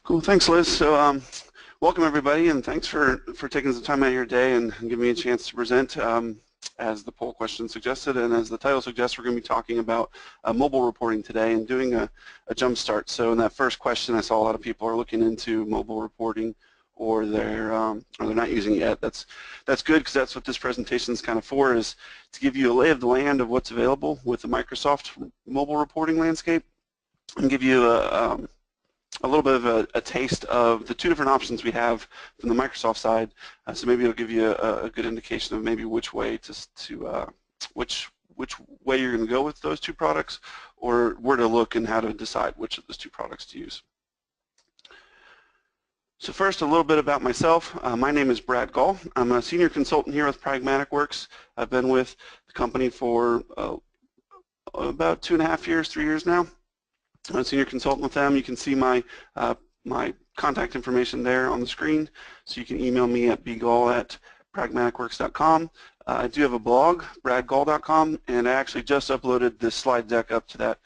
Cool, thanks Liz. So welcome everybody, and thanks for taking some time out of your day and giving me a chance to present. As the poll question suggested and as the title suggests, we're going to be talking about mobile reporting today and doing a jumpstart. So in that first question, I saw a lot of people are looking into mobile reporting, or they're not using it yet. That's good, because that's what this presentation is kind of for, is to give you a lay of the land of what's available with the Microsoft mobile reporting landscape, and give you a little bit of a taste of the two different options we have from the Microsoft side. So maybe it'll give you a good indication of maybe which way which way you're going to go with those two products, or where to look and how to decide which of those two products to use. So first, a little bit about myself. My name is Brad Gall. I'm a senior consultant here with Pragmatic Works. I've been with the company for about 2.5 years, 3 years now. I'm a senior consultant with them. You can see my contact information there on the screen, so you can email me at bgall@pragmaticworks.com. I do have a blog, bradgall.com, and I actually just uploaded this slide deck up to that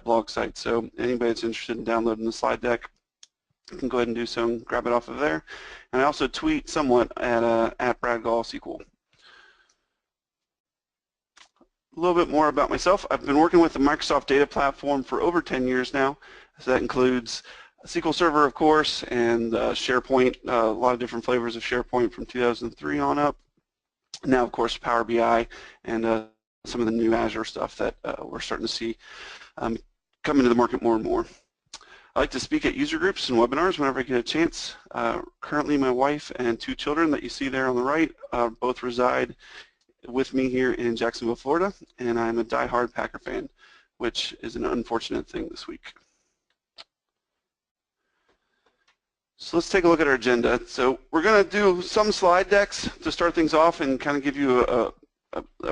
blog site. So anybody that's interested in downloading the slide deck, you can go ahead and do so and grab it off of there. And I also tweet somewhat at bradgallsql. A little bit more about myself. I've been working with the Microsoft Data Platform for over 10 years now. So that includes SQL Server, of course, and SharePoint, a lot of different flavors of SharePoint from 2003 on up. Now, of course, Power BI and some of the new Azure stuff that we're starting to see come into the market more and more. I like to speak at user groups and webinars whenever I get a chance. Currently, my wife and 2 children that you see there on the right both reside with me here in Jacksonville, Florida, and I'm a die-hard Packer fan, which is an unfortunate thing this week. So let's take a look at our agenda. So we're going to do some slide decks to start things off and kind of give you a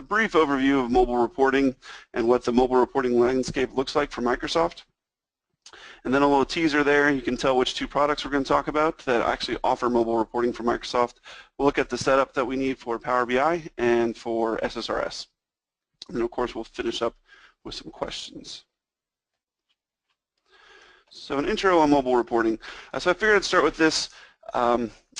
brief overview of mobile reporting and what the mobile reporting landscape looks like for Microsoft. And then a little teaser there, you can tell which 2 products we're going to talk about that actually offer mobile reporting for Microsoft. We'll look at the setup that we need for Power BI and for SSRS. And then of course we'll finish up with some questions. So an intro on mobile reporting. So I figured I'd start with this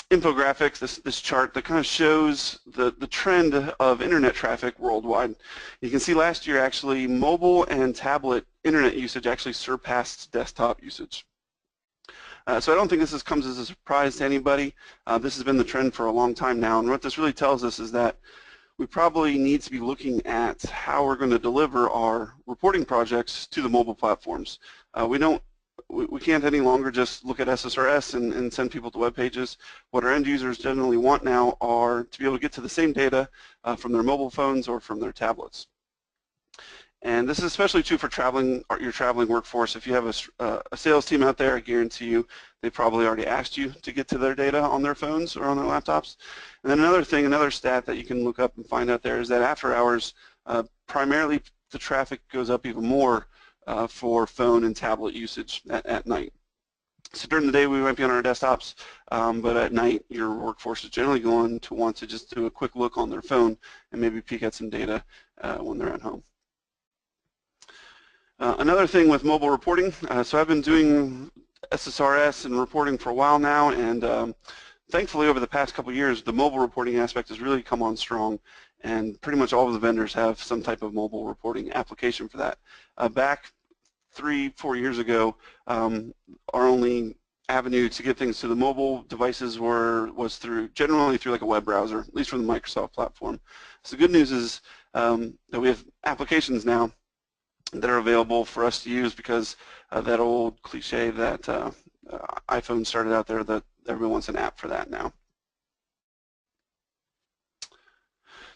infographic, this chart that kind of shows the trend of internet traffic worldwide. You can see last year actually mobile and tablet internet usage actually surpassed desktop usage. So I don't think this comes as a surprise to anybody. This has been the trend for a long time now, and what this really tells us is that we probably need to be looking at how we're going to deliver our reporting projects to the mobile platforms. We can't any longer just look at SSRS and send people to web pages. What our end users generally want now are to be able to get to the same data from their mobile phones or from their tablets. And this is especially true for your traveling workforce. If you have a sales team out there, I guarantee you they probably already asked you to get to their data on their phones or on their laptops. And then another stat that you can look up and find out there is that after hours, primarily the traffic goes up even more for phone and tablet usage at night. So during the day we might be on our desktops, but at night your workforce is generally going to want to just do a quick look on their phone and maybe peek at some data when they're at home. Another thing with mobile reporting, so I've been doing SSRS and reporting for a while now, and thankfully over the past couple of years the mobile reporting aspect has really come on strong, and pretty much all of the vendors have some type of mobile reporting application for that. Back 3-4 years ago, our only avenue to get things to the mobile devices was generally through like a web browser, at least from the Microsoft platform. So the good news is that we have applications now that are available for us to use, because that old cliche that iPhone started out there, that everyone wants an app for that now.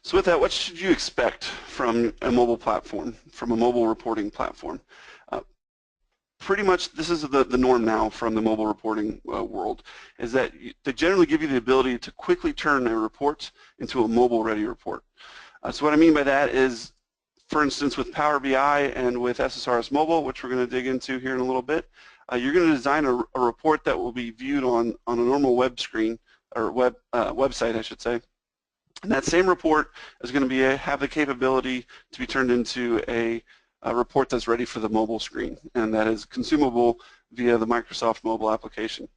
So with that, what should you expect from a mobile platform, from a mobile reporting platform? Pretty much this is the norm now from the mobile reporting world, is that they generally give you the ability to quickly turn a report into a mobile-ready report. So what I mean by that is, for instance, with Power BI and with SSRS Mobile, which we're going to dig into here in a little bit, you're going to design a report that will be viewed on a normal web screen, or website, I should say. And that same report is going to have the capability to be turned into a report that's ready for the mobile screen, and that is consumable via the Microsoft mobile application.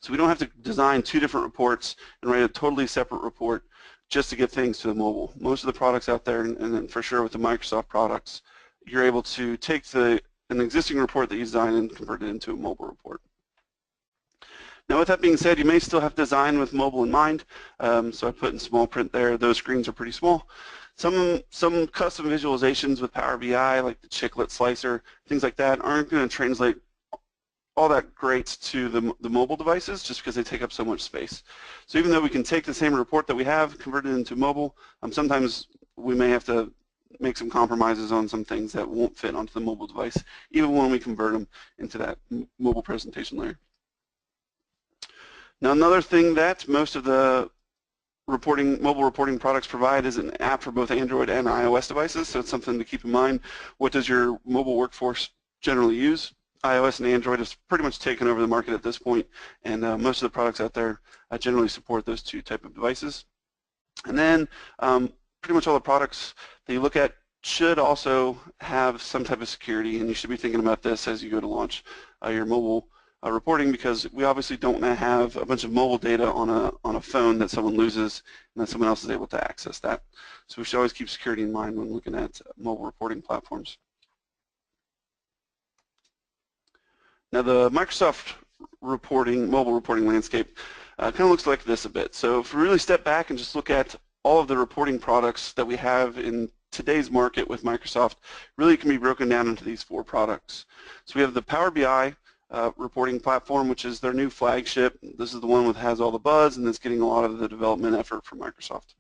So we don't have to design two different reports and write a totally separate report just to get things to the mobile. Most of the products out there, and then for sure with the Microsoft products, you're able to take an existing report that you design and convert it into a mobile report. Now with that being said, you may still have design with mobile in mind, so I put in small print there. Those screens are pretty small. Some custom visualizations with Power BI, like the chiclet slicer, things like that, aren't going to translate all that great to the mobile devices just because they take up so much space. So even though we can take the same report that we have, convert it into mobile, sometimes we may have to make some compromises on some things that won't fit onto the mobile device, even when we convert them into that mobile presentation layer. Now another thing that most of the mobile reporting products provide is an app for both Android and iOS devices, so it's something to keep in mind. What does your mobile workforce generally use? iOS and Android have pretty much taken over the market at this point, and most of the products out there generally support those two type of devices. And then pretty much all the products that you look at should also have some type of security, and you should be thinking about this as you go to launch your mobile reporting, because we obviously don't want to have a bunch of mobile data on a phone that someone loses and that someone else is able to access that. So we should always keep security in mind when looking at mobile reporting platforms. Now the Microsoft mobile reporting landscape kind of looks like this a bit. So if we really step back and just look at all of the reporting products that we have in today's market with Microsoft, really can be broken down into these four products. So we have the Power BI reporting platform, which is their new flagship. This is the one that has all the buzz and that's getting a lot of the development effort from Microsoft.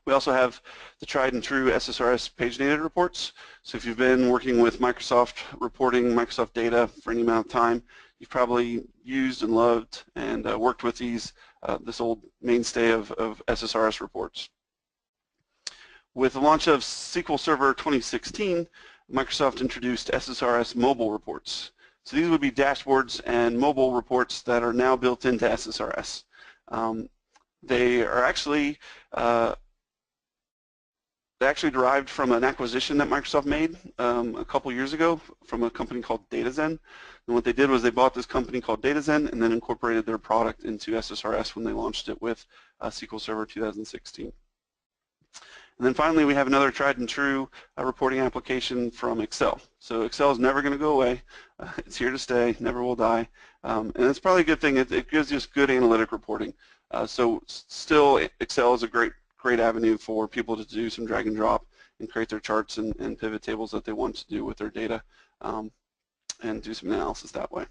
We also have the tried and true SSRS paginated reports. So if you've been working with Microsoft reporting, Microsoft data for any amount of time, you've probably used and loved and worked with this old mainstay of SSRS reports. With the launch of SQL Server 2016, Microsoft introduced SSRS mobile reports. So these would be dashboards and mobile reports that are now built into SSRS. They actually derived from an acquisition that Microsoft made a couple years ago from a company called DataZen. And what they did was they bought this company called DataZen and then incorporated their product into SSRS when they launched it with SQL Server 2016. And then finally, we have another tried and true reporting application from Excel. So Excel is never going to go away. It's here to stay, never will die. And it's probably a good thing. It gives us good analytic reporting. So still, Excel is a great avenue for people to do some drag and drop and create their charts and pivot tables that they want to do with their data and do some analysis that way.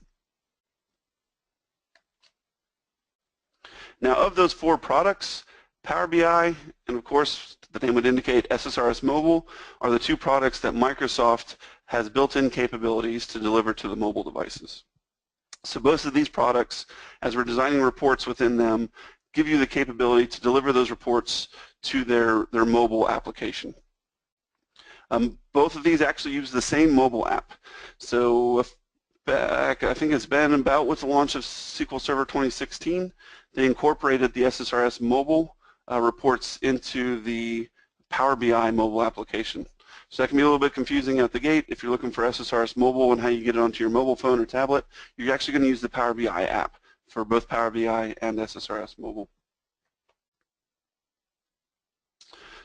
Now, of those four products, Power BI and, of course, the name would indicate SSRS Mobile are the two products that Microsoft has built-in capabilities to deliver to the mobile devices. So both of these products, as we're designing reports within them, give you the capability to deliver those reports to their mobile application. Both of these actually use the same mobile app. So back, I think it's been about with the launch of SQL Server 2016, they incorporated the SSRS mobile reports into the Power BI mobile application. So that can be a little bit confusing at the gate. If you're looking for SSRS mobile and how you get it onto your mobile phone or tablet, you're actually going to use the Power BI app for both Power BI and SSRS mobile.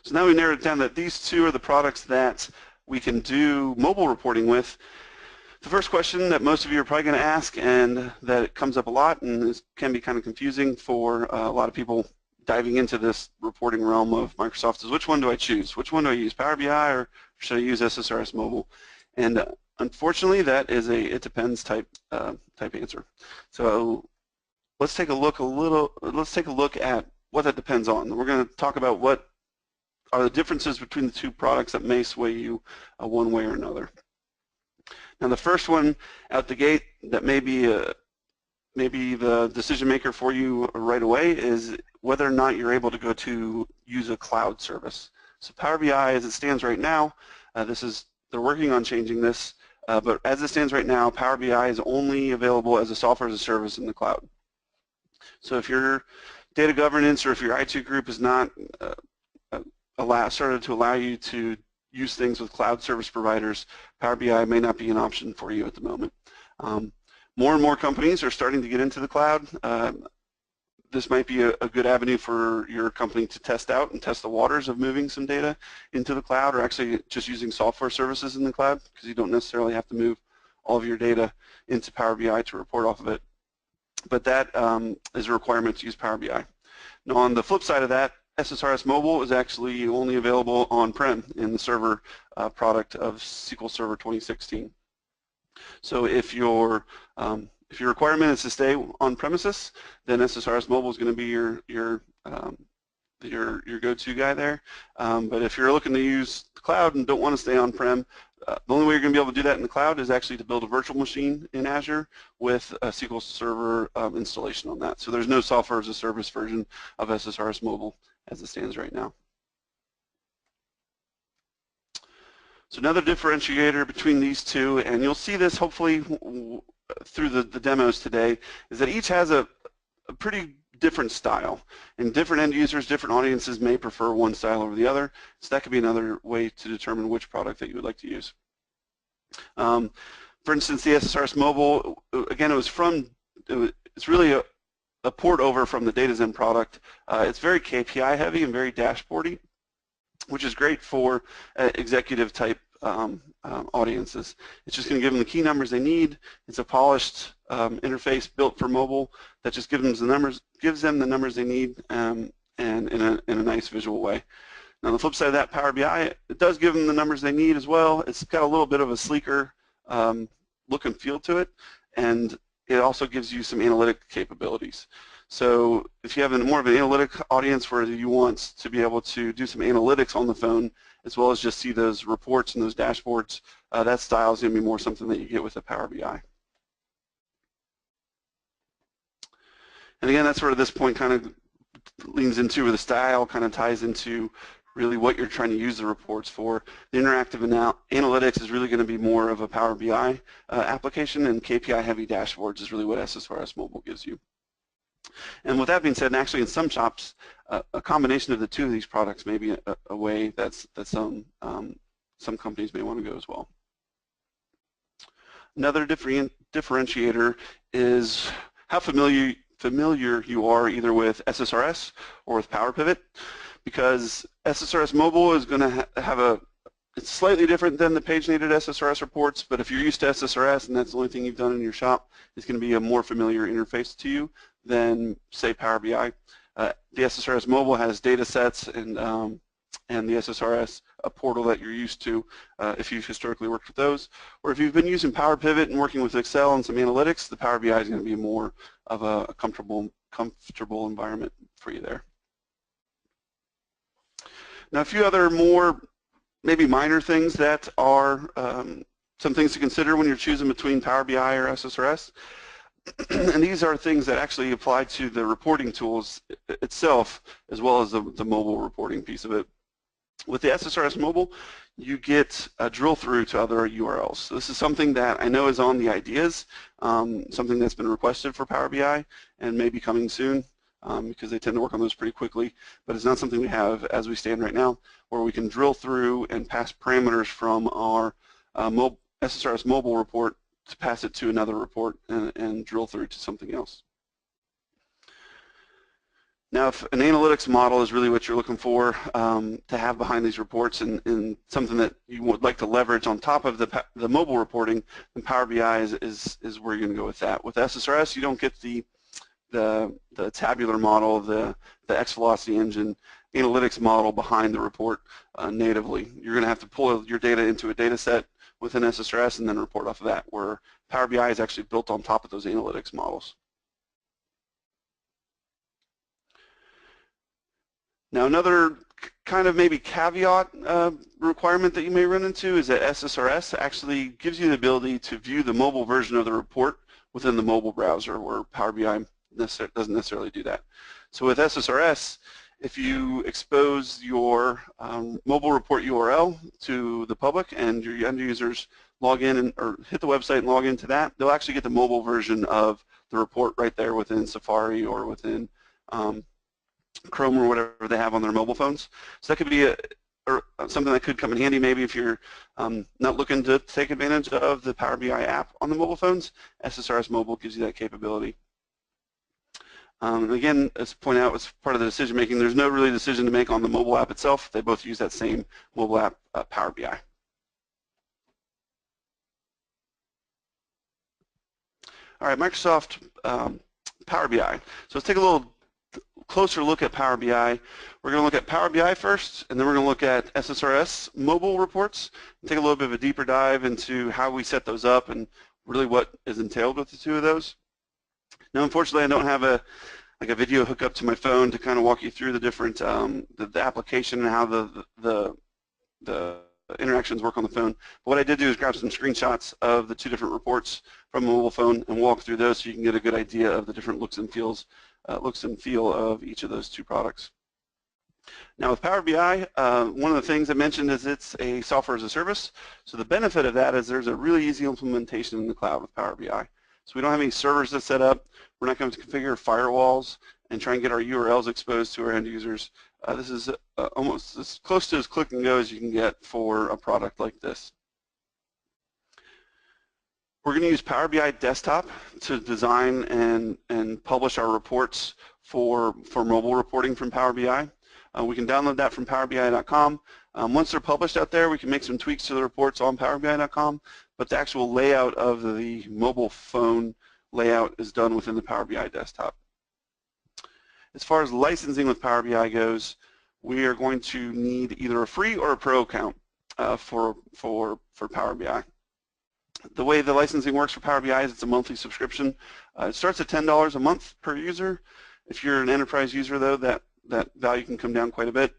So now we narrowed it down that these two are the products that we can do mobile reporting with. The first question that most of you are probably going to ask, and that it comes up a lot and can be kind of confusing for a lot of people diving into this reporting realm of Microsoft, is which one do I choose? Which one do I use, Power BI or should I use SSRS mobile? And unfortunately, that is a it depends type answer. So let's take a look at what that depends on. We're going to talk about what are the differences between the two products that may sway you one way or another. Now the first one out the gate that may be the decision maker for you right away is whether or not you're able to go to use a cloud service. So Power BI as it stands right now, they're working on changing this, but as it stands right now, Power BI is only available as a software as a service in the cloud. So if your data governance or if your IT group is not started to allow you to use things with cloud service providers, Power BI may not be an option for you at the moment. More and more companies are starting to get into the cloud. This might be a good avenue for your company to test out and test the waters of moving some data into the cloud, or actually just using software services in the cloud, because you don't necessarily have to move all of your data into Power BI to report off of it. But that is a requirement to use Power BI. Now, on the flip side of that, SSRS Mobile is actually only available on-prem in the server product of SQL Server 2016. So if your requirement is to stay on premises, then SSRS Mobile is going to be your go-to guy there. But if you're looking to use the cloud and don't want to stay on-prem, the only way you're going to be able to do that in the cloud is actually to build a virtual machine in Azure with a SQL Server installation on that. So there's no software as a service version of SSRS Mobile as it stands right now. So another differentiator between these two, and you'll see this hopefully through the demos today, is that each has a pretty different style, and different end users, different audiences may prefer one style over the other, so that could be another way to determine which product that you would like to use. For instance, the SSRS Mobile, again, it's really a port over from the DataZen product. It's very KPI heavy and very dashboardy, which is great for executive type audiences. It's just going to give them the key numbers they need. It's a polished interface built for mobile that just gives them the numbers they need, and in a nice visual way. Now, on the flip side of that, Power BI, it does give them the numbers they need as well. It's got a little bit of a sleeker look and feel to it, and it also gives you some analytic capabilities. So if you have more of an analytic audience where you want to be able to do some analytics on the phone as well as just see those reports and those dashboards, that style is going to be more something that you get with the Power BI. And again, that's where this point kind of leans into, where the style kind of ties into really what you're trying to use the reports for. The interactive analytics is really going to be more of a Power BI application, and KPI-heavy dashboards is really what SSRS Mobile gives you. And with that being said, and actually in some shops, a combination of the two of these products may be a way that some companies may want to go as well. Another differentiator is how familiar you are either with SSRS or with Power Pivot, because SSRS Mobile is going to have it's slightly different than the paginated SSRS reports, but if you're used to SSRS and that's the only thing you've done in your shop, it's going to be a more familiar interface to you than, say, Power BI. The SSRS Mobile has data sets and the SSRS, a portal that you're used to if you've historically worked with those. Or if you've been using Power Pivot and working with Excel and some analytics, the Power BI is going to be more of a comfortable environment for you there. Now, a few other more maybe minor things that are some things to consider when you're choosing between Power BI or SSRS. And these are things that actually apply to the reporting tools itself as well as the mobile reporting piece of it. With the SSRS Mobile, you get a drill through to other URLs. So this is something that I know is on the ideas, something that's been requested for Power BI and may be coming soon because they tend to work on those pretty quickly, but it's not something we have as we stand right now, where we can drill through and pass parameters from our SSRS Mobile report to pass it to another report and drill through to something else. Now, if an analytics model is really what you're looking for to have behind these reports and something that you would like to leverage on top of the mobile reporting, then Power BI is where you're going to go with that. With SSRS, you don't get the tabular model, the X-velocity engine analytics model behind the report natively. You're going to have to pull your data into a data set within SSRS and then report off of that, where Power BI is actually built on top of those analytics models. Now, another kind of maybe caveat requirement that you may run into is that SSRS actually gives you the ability to view the mobile version of the report within the mobile browser, where Power BI doesn't necessarily do that. So with SSRS, if you expose your mobile report URL to the public and your end users log in or hit the website and log into that, they'll actually get the mobile version of the report right there within Safari or within Chrome or whatever they have on their mobile phones. So that could be or something that could come in handy maybe if you're not looking to take advantage of the Power BI app on the mobile phones. SSRS Mobile gives you that capability. Again, as pointed out, as part of the decision making, there's no really decision to make on the mobile app itself. They both use that same mobile app, Power BI. All right, Microsoft Power BI. So let's take a little closer look at Power BI. We're going to look at Power BI first, and then we're going to look at SSRS mobile reports, and take a little bit of a deeper dive into how we set those up and really what is entailed with the two of those. Now, unfortunately, I don't have a video hookup to my phone to kind of walk you through the different the application and how the interactions work on the phone. But what I did do is grab some screenshots of the two different reports from a mobile phone and walk through those so you can get a good idea of the different looks and feel of each of those two products. Now with Power BI, one of the things I mentioned is it's a software as a service. So the benefit of that is there's a really easy implementation in the cloud with Power BI. So we don't have any servers to set up. We're not going to configure firewalls and try and get our URLs exposed to our end users. This is almost as close to as click and go as you can get for a product like this. We're going to use Power BI Desktop to design and publish our reports for mobile reporting from Power BI. We can download that from PowerBI.com. Once they're published out there, we can make some tweaks to the reports on PowerBI.com, but the actual layout of the mobile phone layout is done within the Power BI desktop. As far as licensing with Power BI goes, we are going to need either a free or a pro account for Power BI. The way the licensing works for Power BI is it's a monthly subscription. It starts at $10 a month per user. If you're an enterprise user, though, that value can come down quite a bit.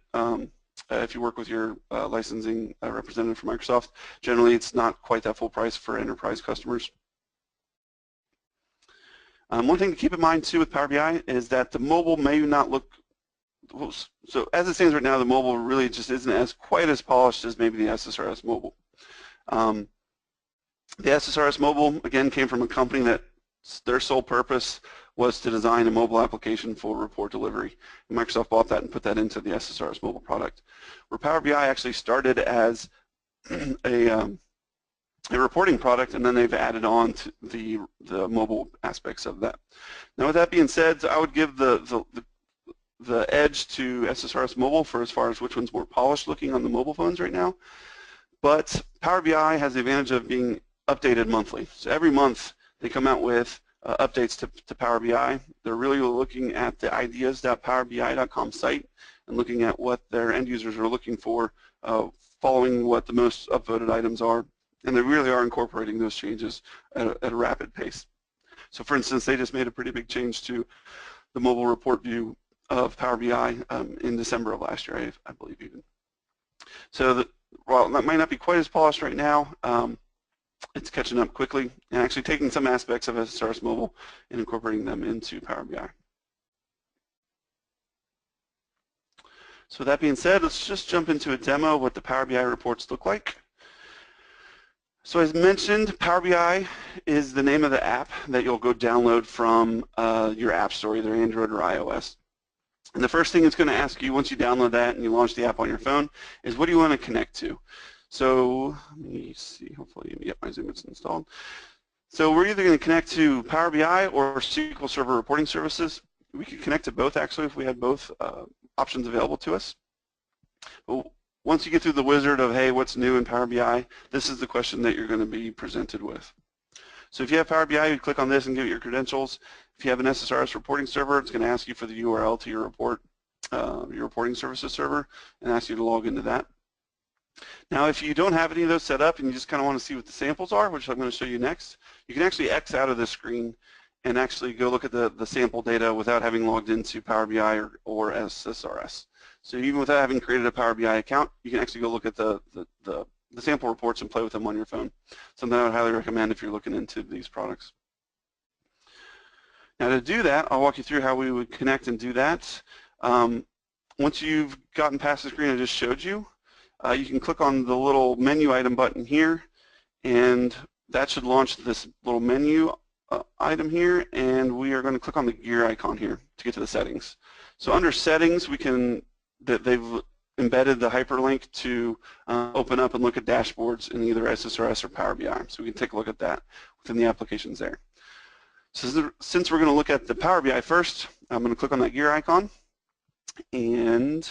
If you work with your licensing representative from Microsoft, generally it's not quite that full price for enterprise customers. One thing to keep in mind too with Power BI is that the mobile may not look, so as it stands right now, the mobile really just isn't quite as polished as maybe the SSRS mobile. The SSRS mobile, again, came from a company that their sole purpose was to design a mobile application for report delivery. And Microsoft bought that and put that into the SSRS mobile product. Where Power BI actually started as a reporting product, and then they've added on to the mobile aspects of that. Now, with that being said, I would give the edge to SSRS mobile for as far as which one's more polished looking on the mobile phones right now. But Power BI has the advantage of being updated monthly. So every month they come out with updates to Power BI. They're really looking at the ideas.powerbi.com site and looking at what their end users are looking for, following what the most upvoted items are, and they really are incorporating those changes at a rapid pace. So for instance, they just made a pretty big change to the mobile report view of Power BI in December of last year, I believe even. So while that might not be quite as polished right now, it's catching up quickly and actually taking some aspects of SSRS Mobile and incorporating them into Power BI. So with that being said, let's just jump into a demo of what the Power BI reports look like. So as mentioned, Power BI is the name of the app that you'll go download from your app store, either Android or iOS. And the first thing it's going to ask you once you download that and you launch the app on your phone is, what do you want to connect to? So let me see, hopefully, yep, my Zoom is installed. So we're either going to connect to Power BI or SQL Server reporting services. We could connect to both actually if we had both options available to us. But once you get through the wizard of, hey, what's new in Power BI, this is the question that you're going to be presented with. So if you have Power BI, you click on this and give it your credentials. If you have an SSRS reporting server, it's going to ask you for the URL to your reporting services server and ask you to log into that. Now, if you don't have any of those set up and you just kind of want to see what the samples are, which I'm going to show you next, you can actually X out of this screen and actually go look at the sample data without having logged into Power BI or SSRS. So even without having created a Power BI account, you can actually go look at the sample reports and play with them on your phone. Something I would highly recommend if you're looking into these products. Now to do that, I'll walk you through how we would connect and do that. Once you've gotten past the screen I just showed you, you can click on the little menu item button here, and that should launch this little menu item here, and we are going to click on the gear icon here to get to the settings. So under settings, we can, they've embedded the hyperlink to open up and look at dashboards in either SSRS or Power BI. So we can take a look at that within the applications there. So since we're going to look at the Power BI first, I'm going to click on that gear icon, and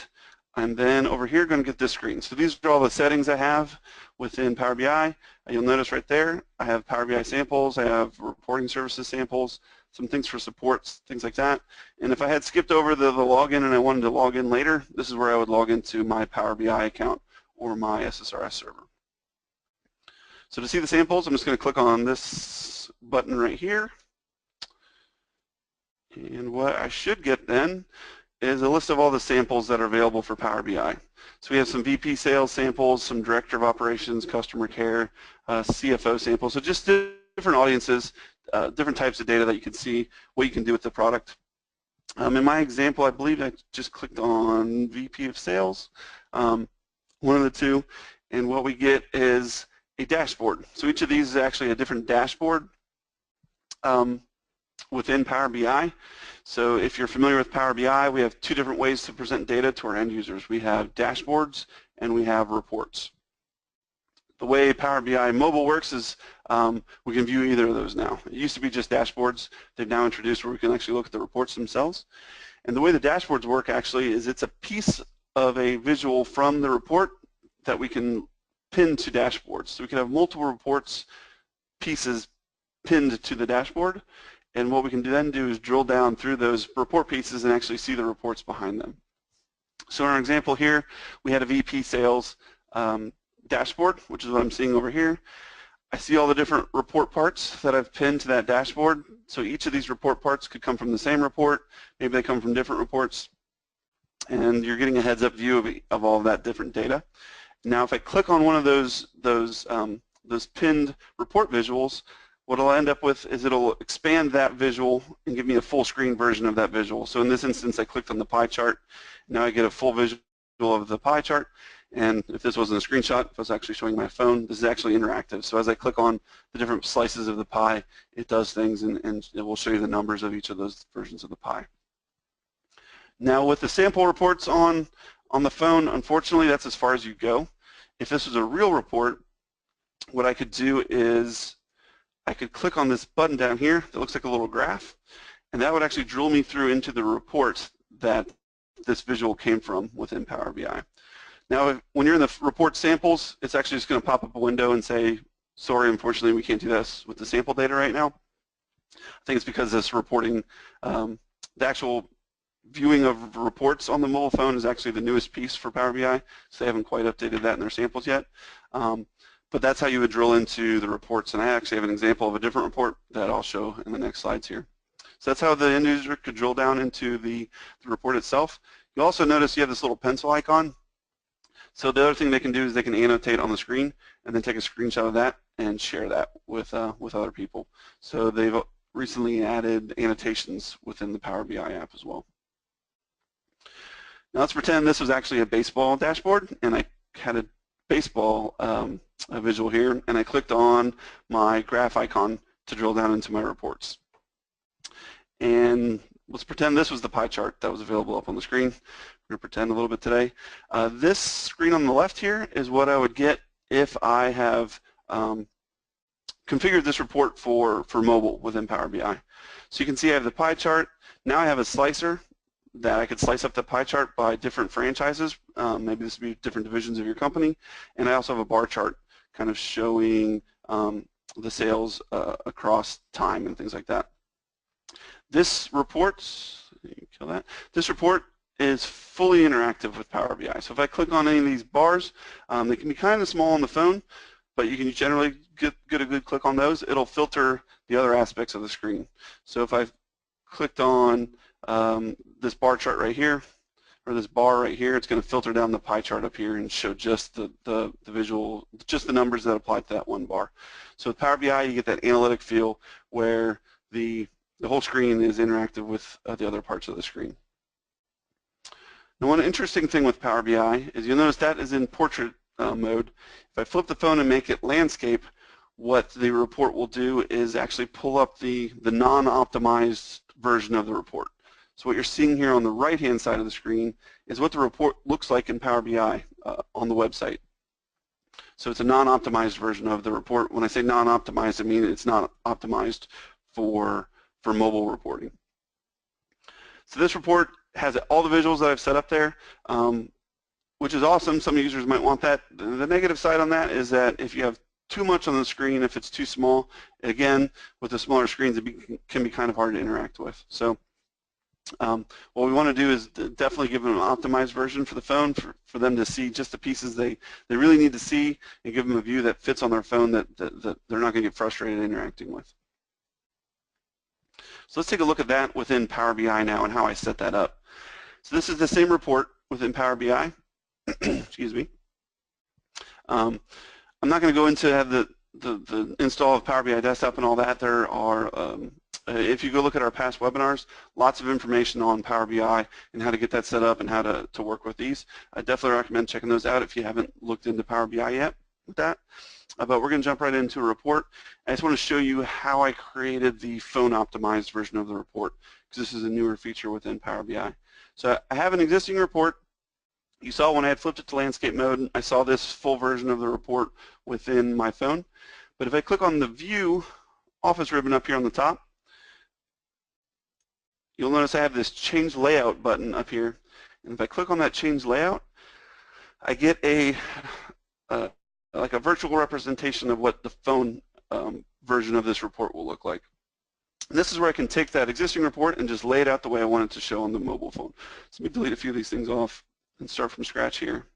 I'm then over here going to get this screen. So these are all the settings I have within Power BI. You'll notice right there, I have Power BI samples, I have reporting services samples, some things for supports, things like that. And if I had skipped over the login and I wanted to log in later, this is where I would log into my Power BI account or my SSRS server. So to see the samples, I'm just going to click on this button right here. And what I should get then is a list of all the samples that are available for Power BI. So we have some VP sales samples, some Director of Operations, Customer Care, CFO samples. So just different audiences, different types of data that you can see what you can do with the product. In my example, I believe I just clicked on VP of Sales, one of the two, and what we get is a dashboard. So each of these is actually a different dashboard within Power BI. So if you're familiar with Power BI, we have two different ways to present data to our end users. We have dashboards and we have reports. The way Power BI mobile works is we can view either of those now. It used to be just dashboards. They've now introduced where we can actually look at the reports themselves. And the way the dashboards work actually is it's a piece of a visual from the report that we can pin to dashboards. So we can have multiple reports pieces pinned to the dashboard. And what we can then do is drill down through those report pieces and actually see the reports behind them. So in our example here, we had a VP sales dashboard, which is what I'm seeing over here. I see all the different report parts that I've pinned to that dashboard. So each of these report parts could come from the same report. Maybe they come from different reports. And you're getting a heads-up view of all of that different data. Now, if I click on one of those pinned report visuals, what I'll end up with is it'll expand that visual and give me a full screen version of that visual. So in this instance, I clicked on the pie chart. Now I get a full visual of the pie chart. And if this wasn't a screenshot, if I was actually showing my phone, this is actually interactive. So as I click on the different slices of the pie, it does things and it will show you the numbers of each of those versions of the pie. Now with the sample reports on the phone, unfortunately, that's as far as you go. If this was a real report, what I could do is I could click on this button down here that looks like a little graph, and that would actually drill me through into the report that this visual came from within Power BI. Now, when you're in the report samples, it's actually just going to pop up a window and say, sorry, unfortunately, we can't do this with the sample data right now. I think it's because this reporting, the actual viewing of reports on the mobile phone is actually the newest piece for Power BI, so they haven't quite updated that in their samples yet. But that's how you would drill into the reports, and I actually have an example of a different report that I'll show in the next slides here. So that's how the end user could drill down into the report itself. You'll also notice you have this little pencil icon. So the other thing they can do is they can annotate on the screen and then take a screenshot of that and share that with other people. So they've recently added annotations within the Power BI app as well. Now let's pretend this was actually a baseball dashboard, and I had a baseball a visual here, and I clicked on my graph icon to drill down into my reports. And let's pretend this was the pie chart that was available up on the screen. We're going to pretend a little bit today. This screen on the left here is what I would get if I have configured this report for mobile within Power BI. So you can see I have the pie chart. Now I have a slicer that I could slice up the pie chart by different franchises. Maybe this would be different divisions of your company. And I also have a bar chart kind of showing the sales across time and things like that. This report, kill that. This report is fully interactive with Power BI. So if I click on any of these bars, they can be kind of small on the phone, but you can generally get a good click on those. It'll filter the other aspects of the screen. So if I've clicked on this bar chart right here, or this bar right here, it's going to filter down the pie chart up here and show just the visual, just the numbers that apply to that one bar. So with Power BI, you get that analytic feel where the whole screen is interactive with the other parts of the screen. Now, one interesting thing with Power BI is you'll notice that is in portrait mode. If I flip the phone and make it landscape, what the report will do is actually pull up the non-optimized version of the report. So what you're seeing here on the right-hand side of the screen is what the report looks like in Power BI on the website. So it's a non-optimized version of the report. When I say non-optimized, I mean it's not optimized for mobile reporting. So this report has all the visuals that I've set up there, which is awesome. Some users might want that. The negative side on that is that if you have too much on the screen, if it's too small, again, with the smaller screens, it can be kind of hard to interact with. So what we want to do is definitely give them an optimized version for the phone for them to see just the pieces they really need to see, and give them a view that fits on their phone that they're not going to get frustrated interacting with. So let's take a look at that within Power BI now and how I set that up. So this is the same report within Power BI. Excuse me. I'm not going to go into have the install of Power BI Desktop and all that. There are, if you go look at our past webinars, lots of information on Power BI and how to get that set up and how to work with these. I definitely recommend checking those out if you haven't looked into Power BI yet with that. But we're going to jump right into a report. I just want to show you how I created the phone optimized version of the report, because this is a newer feature within Power BI. So I have an existing report. You saw when I had flipped it to landscape mode, I saw this full version of the report within my phone. But if I click on the View Office ribbon up here on the top, you'll notice I have this Change Layout button up here. And if I click on that Change Layout, I get like a virtual representation of what the phone version of this report will look like. And this is where I can take that existing report and just lay it out the way I want it to show on the mobile phone. So let me delete a few of these things off and start from scratch here.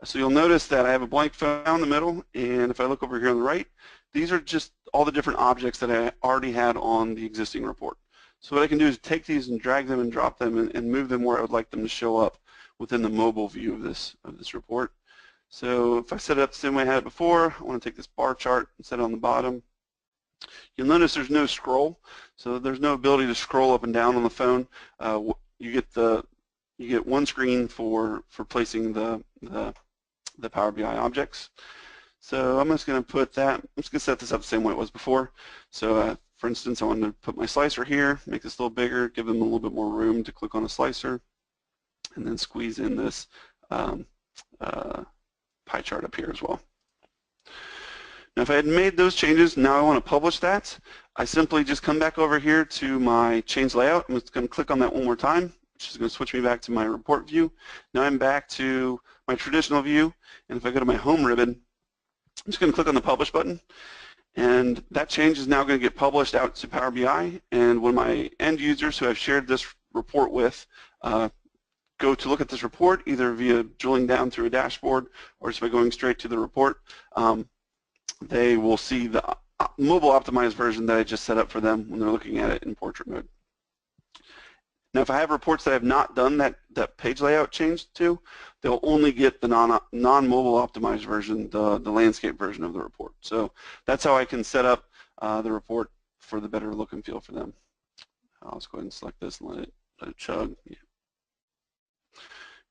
So you'll notice that I have a blank phone in the middle, and if I look over here on the right, these are just all the different objects that I already had on the existing report. So what I can do is take these and drag them and drop them and move them where I would like them to show up within the mobile view of this report. So if I set it up the same way I had it before, I want to take this bar chart and set it on the bottom. You'll notice there's no scroll, so there's no ability to scroll up and down on the phone. You get one screen for placing the Power BI objects. So I'm just going to put that. I'm just going to set this up the same way it was before. So for instance, I want to put my slicer here, make this a little bigger, give them a little bit more room to click on a slicer, and then squeeze in this pie chart up here as well. Now if I had made those changes, now I want to publish that. I simply just come back over here to my change layout. I'm just going to click on that one more time, which is going to switch me back to my report view. Now I'm back to my traditional view, and if I go to my home ribbon, I'm just going to click on the publish button, and that change is now going to get published out to Power BI, and when my end users who I've shared this report with go to look at this report, either via drilling down through a dashboard or just by going straight to the report, they will see the mobile optimized version that I just set up for them when they're looking at it in portrait mode. Now if I have reports that I have not done that page layout change to, they'll only get the non-mobile optimized version, the landscape version of the report. So that's how I can set up the report for the better look and feel for them. I'll just go ahead and select this and let it chug. Yeah.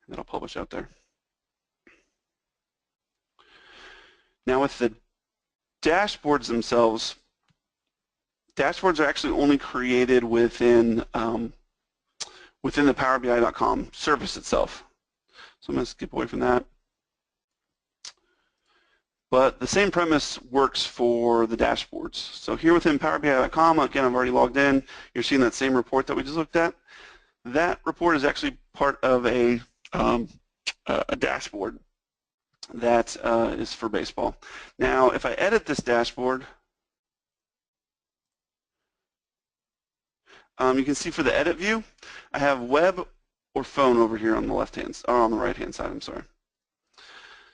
That'll publish out there. Now with the dashboards themselves, dashboards are actually only created within within the PowerBI.com service itself. So I'm going to skip away from that. But the same premise works for the dashboards. So here within PowerBI.com, again, I've already logged in. You're seeing that same report that we just looked at. That report is actually part of a dashboard that is for baseball. Now, if I edit this dashboard, you can see for the edit view, I have web or phone over here on the left-hand, or on the right-hand side, I'm sorry.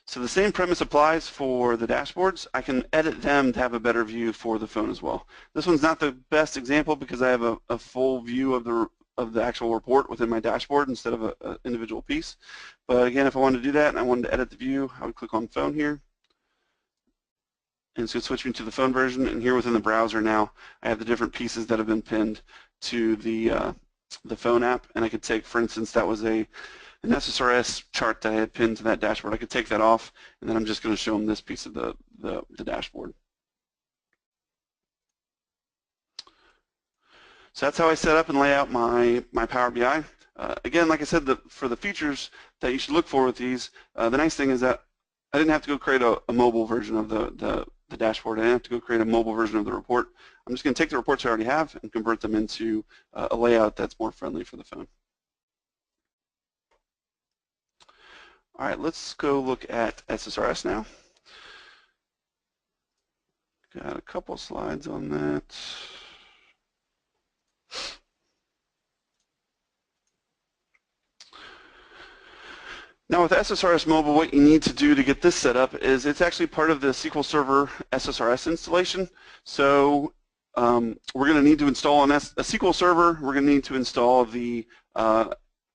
So the same premise applies for the dashboards. I can edit them to have a better view for the phone as well. This one's not the best example because I have a full view of the actual report within my dashboard instead of an individual piece. But again, if I wanted to do that and I wanted to edit the view, I would click on phone here. And it's going to switch me to the phone version. And here within the browser now, I have the different pieces that have been pinned to the phone app. And I could take, for instance, that was an SSRS chart that I had pinned to that dashboard. I could take that off, and then I'm just going to show them this piece of the dashboard. So that's how I set up and lay out my Power BI. Again, like I said, for the features that you should look for with these, the nice thing is that I didn't have to go create a mobile version of the dashboard. I didn't have to go create a mobile version of the report. I'm just going to take the reports I already have and convert them into a layout that's more friendly for the phone. All right, let's go look at SSRS now. Got a couple slides on that. Now with SSRS Mobile, what you need to do to get this set up is it's actually part of the SQL Server SSRS installation. So we're going to need to install a SQL Server. We're going to need to install the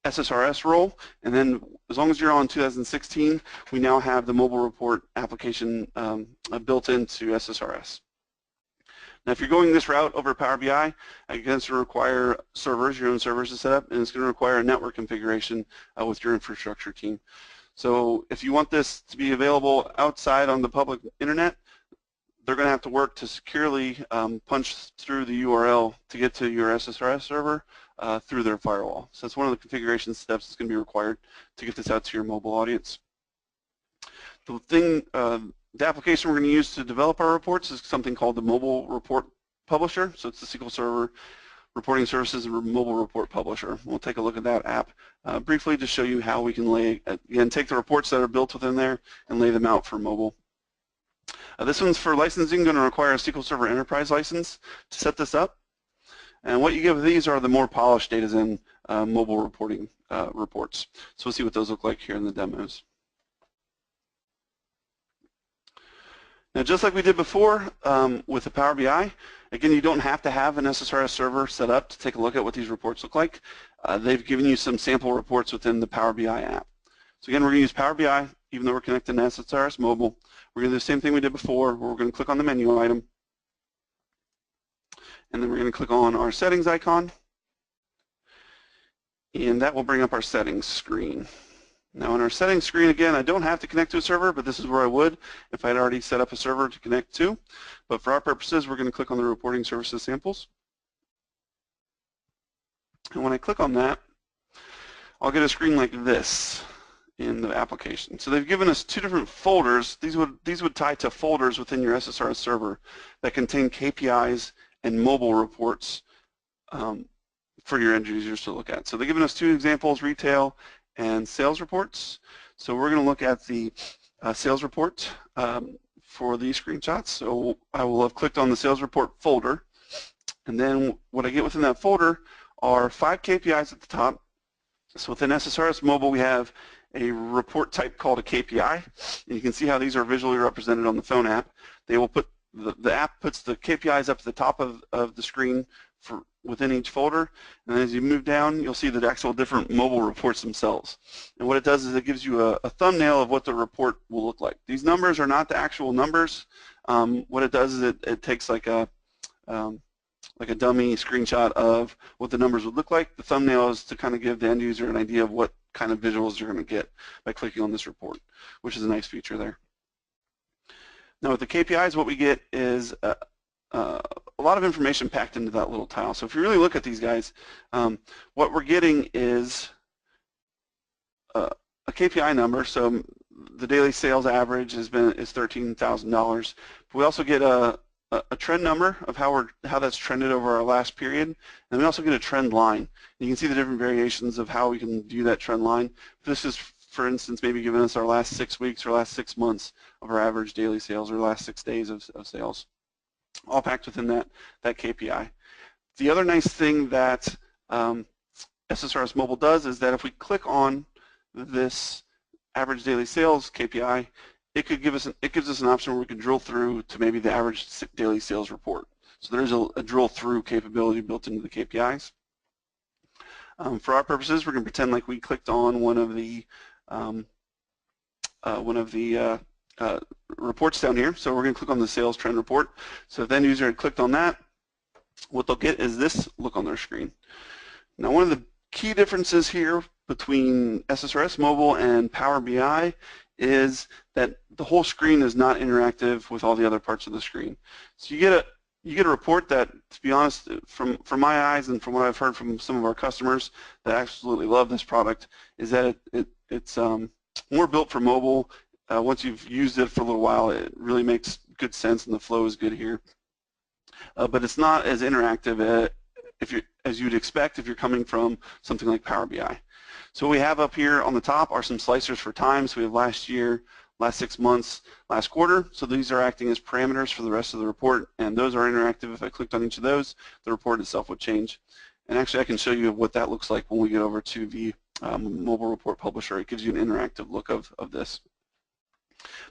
SSRS role, and then as long as you're on 2016, we now have the mobile report application built into SSRS. Now, if you're going this route over Power BI, it's going to require servers, your own servers to set up, and it's going to require a network configuration with your infrastructure team. So if you want this to be available outside on the public internet, they're going to have to work to securely punch through the URL to get to your SSRS server through their firewall. So that's one of the configuration steps that's going to be required to get this out to your mobile audience. The application we're going to use to develop our reports is something called the Mobile Report Publisher. So it's the SQL Server Reporting Services Mobile Report Publisher. We'll take a look at that app briefly to show you how we can take the reports that are built within there and lay them out for mobile. This one's for licensing, going to require a SQL Server Enterprise license to set this up. And what you get with these are the more polished data in mobile reporting reports. So we'll see what those look like here in the demos. Now, just like we did before with the Power BI, again, you don't have to have an SSRS server set up to take a look at what these reports look like. They've given you some sample reports within the Power BI app. So again, we're going to use Power BI, even though we're connected to SSRS Mobile. We're going to do the same thing we did before, where we're going to click on the menu item, and then we're going to click on our settings icon, and that will bring up our settings screen. Now in our settings screen, again, I don't have to connect to a server, but this is where I would if I'd already set up a server to connect to. But for our purposes, we're going to click on the reporting services samples. And when I click on that, I'll get a screen like this in the application. So they've given us two different folders. These would tie to folders within your SSRS server that contain KPIs and mobile reports for your end users to look at. So they've given us two examples, retail and sales reports. So we're going to look at the sales report for these screenshots. So I will have clicked on the sales report folder, and then what I get within that folder are 5 KPIs at the top. So within SSRS Mobile, we have a report type called a KPI, and you can see how these are visually represented on the phone app. They will put the app puts the KPIs up at the top of the screen for within each folder, and as you move down, you'll see the actual different mobile reports themselves. And what it does is it gives you a thumbnail of what the report will look like. These numbers are not the actual numbers. What it does is it takes like a dummy screenshot of what the numbers would look like. The thumbnail is to kind of give the end user an idea of what kind of visuals you're going to get by clicking on this report, which is a nice feature there. Now with the KPIs, what we get is a lot of information packed into that little tile. So if you really look at these guys, what we're getting is a KPI number. So the daily sales average is $13,000. We also get a trend number of how that's trended over our last period, and we also get a trend line. You can see the different variations of how we can view that trend line. This is, for instance, maybe giving us our last 6 weeks or last 6 months of our average daily sales or last 6 days of sales, all packed within that KPI. The other nice thing that SSRS Mobile does is that if we click on this average daily sales KPI, it gives us an option where we can drill through to maybe the average daily sales report. So there's a drill through capability built into the KPIs. For our purposes, we're going to pretend like we clicked on one of the reports down here. So we're going to click on the sales trend report. So if the end user had clicked on that, what they'll get is this look on their screen. Now, one of the key differences here between SSRS Mobile and Power BI is that the whole screen is not interactive with all the other parts of the screen. So you get you get a report that, to be honest, from my eyes and from what I've heard from some of our customers that absolutely love this product, is that it's more built for mobile. Once you've used it for a little while, it really makes good sense and the flow is good here. But it's not as interactive as you'd expect if you're coming from something like Power BI. So what we have up here on the top are some slicers for time. So we have last year, last 6 months, last quarter. So these are acting as parameters for the rest of the report, and those are interactive. If I clicked on each of those, the report itself would change. And actually, I can show you what that looks like when we get over to the mobile report publisher. It gives you an interactive look of this.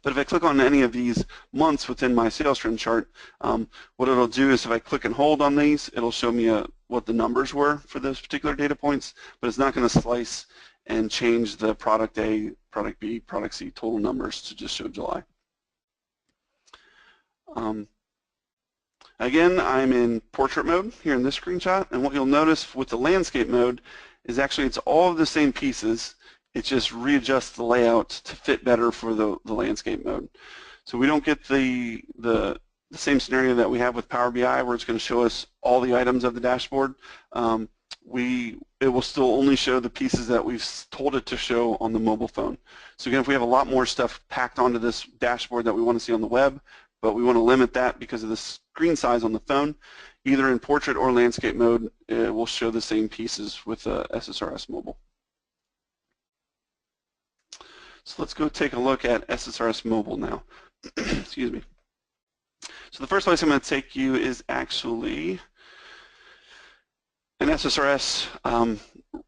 But if I click on any of these months within my sales trend chart, what it'll do is if I click and hold on these, it'll show me what the numbers were for those particular data points, but it's not going to slice and change the product A, product B, product C total numbers to just show July. Again, I'm in portrait mode here in this screenshot, and what you'll notice with the landscape mode is actually it's all of the same pieces. It just readjusts the layout to fit better for the landscape mode. So we don't get the same scenario that we have with Power BI where it's going to show us all the items of the dashboard. It will still only show the pieces that we've told it to show on the mobile phone. So again, if we have a lot more stuff packed onto this dashboard that we want to see on the web, but we want to limit that because of the screen size on the phone, either in portrait or landscape mode, it will show the same pieces with SSRS Mobile. So let's go take a look at SSRS Mobile now. Excuse me. So the first place I'm going to take you is actually an SSRS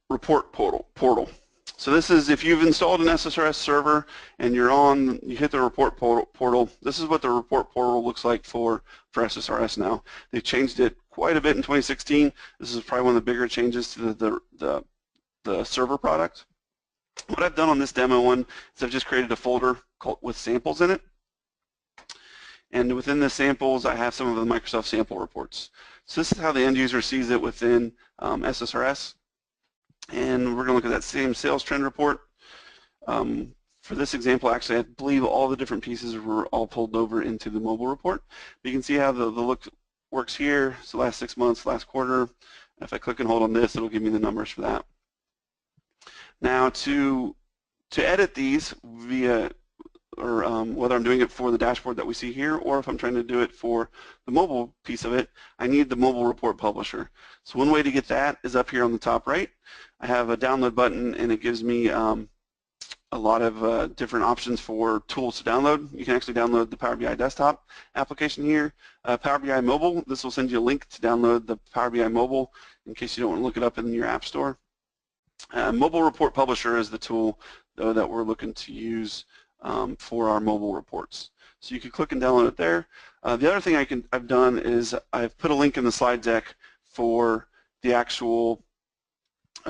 report portal. So this is if you've installed an SSRS server and you hit the report portal, this is what the report portal looks like for SSRS now. They changed it quite a bit in 2016. This is probably one of the bigger changes to the server product. What I've done on this demo one is I've just created a folder with samples in it. And within the samples, I have some of the Microsoft sample reports. So this is how the end user sees it within SSRS. And we're going to look at that same sales trend report. For this example, actually, I believe all the different pieces were all pulled over into the mobile report. You can see how the look works here. So last 6 months, last quarter. If I click and hold on this, it'll give me the numbers for that. Now to edit these via, or whether I'm doing it for the dashboard that we see here or if I'm trying to do it for the mobile piece of it, I need the mobile report publisher. So one way to get that is up here on the top right. I have a download button and it gives me a lot of different options for tools to download. You can actually download the Power BI desktop application here. Power BI mobile, this will send you a link to download the Power BI mobile in case you don't want to look it up in your app store. Mobile Report Publisher is the tool though that we're looking to use for our mobile reports. So you can click and download it there. The other thing I've done is I've put a link in the slide deck for the actual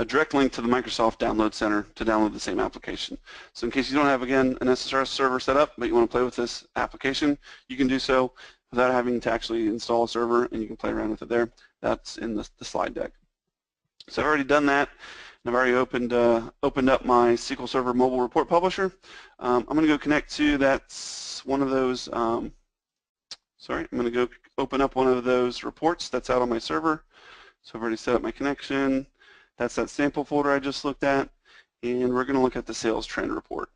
direct link to the Microsoft Download Center to download the same application. So in case you don't have, again, an SSRS server set up, but you want to play with this application, you can do so without having to actually install a server, and you can play around with it there. That's in the slide deck. So I've already done that. I've already opened up my SQL Server Mobile Report Publisher. I'm going to go connect to one of those. I'm going to go open up one of those reports that's out on my server. So I've already set up my connection. That's that sample folder I just looked at, and we're going to look at the sales trend report.